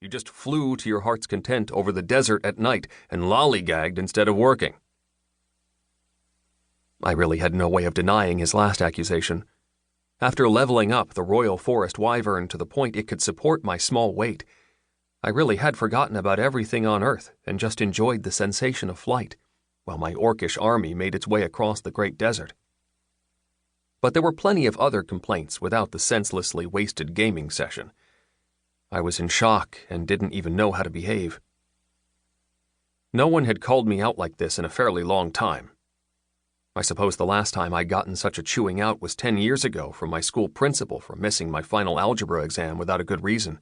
You just flew to your heart's content over the desert at night and lollygagged instead of working." I really had no way of denying his last accusation. After leveling up the royal forest wyvern to the point it could support my small weight, I really had forgotten about everything on Earth and just enjoyed the sensation of flight, while my orcish army made its way across the great desert. But there were plenty of other complaints without the senselessly wasted gaming session. I was in shock and didn't even know how to behave. No one had called me out like this in a fairly long time. I suppose the last time I'd gotten such a chewing out was 10 years ago from my school principal for missing my final algebra exam without a good reason.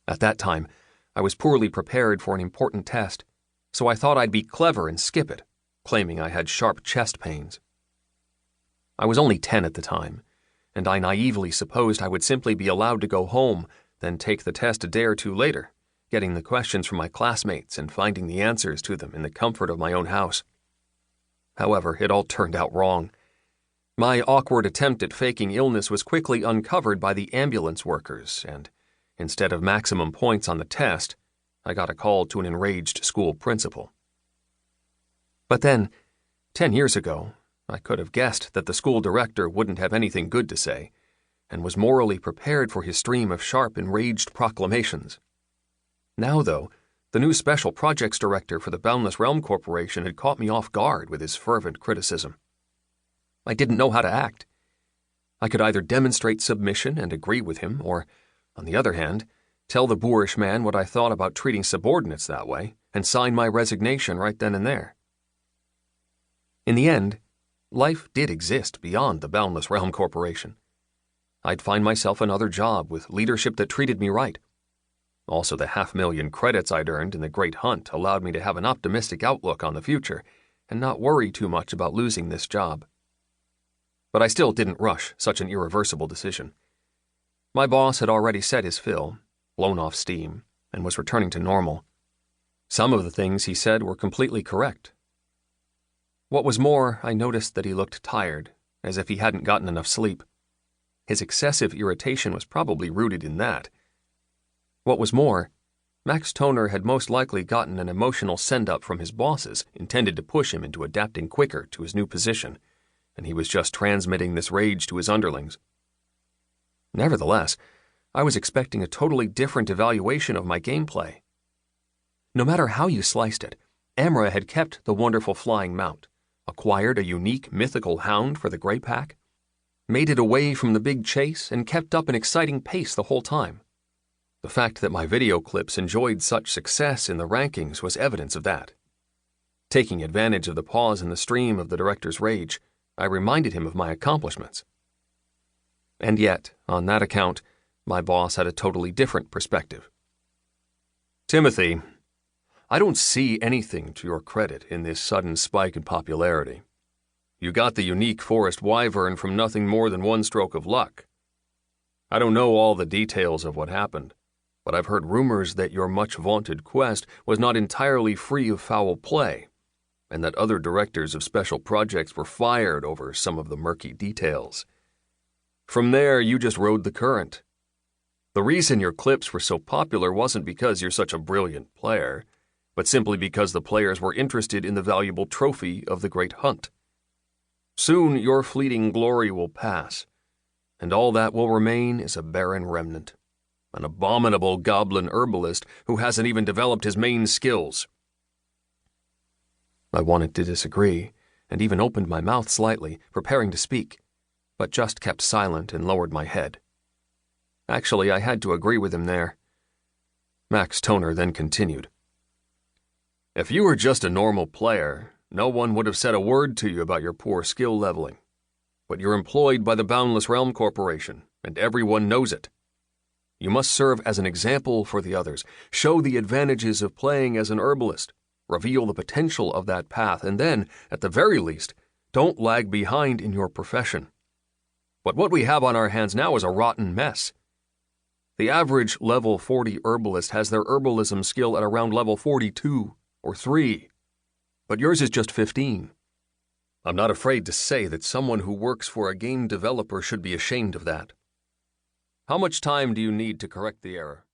At that time, I was poorly prepared for an important test, so I thought I'd be clever and skip it, claiming I had sharp chest pains. I was only 10 at the time, and I naively supposed I would simply be allowed to go home, then take the test a day or two later, getting the questions from my classmates and finding the answers to them in the comfort of my own house. However, it all turned out wrong. My awkward attempt at faking illness was quickly uncovered by the ambulance workers, and instead of maximum points on the test, I got a call to an enraged school principal. But then, 10 years ago, I could have guessed that the school director wouldn't have anything good to say, and was morally prepared for his stream of sharp, enraged proclamations. Now, though, the new Special Projects Director for the Boundless Realm Corporation had caught me off guard with his fervent criticism. I didn't know how to act. I could either demonstrate submission and agree with him, or, on the other hand, tell the boorish man what I thought about treating subordinates that way, and sign my resignation right then and there. In the end, life did exist beyond the Boundless Realm Corporation. I'd find myself another job with leadership that treated me right. Also, the 500,000 credits I'd earned in the Great Hunt allowed me to have an optimistic outlook on the future and not worry too much about losing this job. But I still didn't rush such an irreversible decision. My boss had already said his fill, blown off steam, and was returning to normal. Some of the things he said were completely correct. What was more, I noticed that he looked tired, as if he hadn't gotten enough sleep. His excessive irritation was probably rooted in that. What was more, Max Toner had most likely gotten an emotional send-up from his bosses intended to push him into adapting quicker to his new position, and he was just transmitting this rage to his underlings. Nevertheless, I was expecting a totally different evaluation of my gameplay. No matter how you sliced it, Amra had kept the wonderful flying mount, acquired a unique mythical hound for the Grey Pack, made it away from the big chase, and kept up an exciting pace the whole time. The fact that my video clips enjoyed such success in the rankings was evidence of that. Taking advantage of the pause in the stream of the director's rage, I reminded him of my accomplishments. And yet, on that account, my boss had a totally different perspective. "Timothy, I don't see anything to your credit in this sudden spike in popularity. You got the unique forest wyvern from nothing more than one stroke of luck. I don't know all the details of what happened, but I've heard rumors that your much-vaunted quest was not entirely free of foul play, and that other directors of special projects were fired over some of the murky details. From there, you just rode the current. The reason your clips were so popular wasn't because you're such a brilliant player, but simply because the players were interested in the valuable trophy of the Great Hunt. Soon your fleeting glory will pass, and all that will remain is a barren remnant. An abominable goblin herbalist who hasn't even developed his main skills." I wanted to disagree, and even opened my mouth slightly, preparing to speak, but just kept silent and lowered my head. Actually, I had to agree with him there. Max Toner then continued. "If you were just a normal player, no one would have said a word to you about your poor skill leveling. But you're employed by the Boundless Realm Corporation, and everyone knows it. You must serve as an example for the others, show the advantages of playing as an herbalist, reveal the potential of that path, and then, at the very least, don't lag behind in your profession. But what we have on our hands now is a rotten mess. The average level 40 herbalist has their herbalism skill at around level 42 or 3, but yours is just 15. I'm not afraid to say that someone who works for a game developer should be ashamed of that. How much time do you need to correct the error?"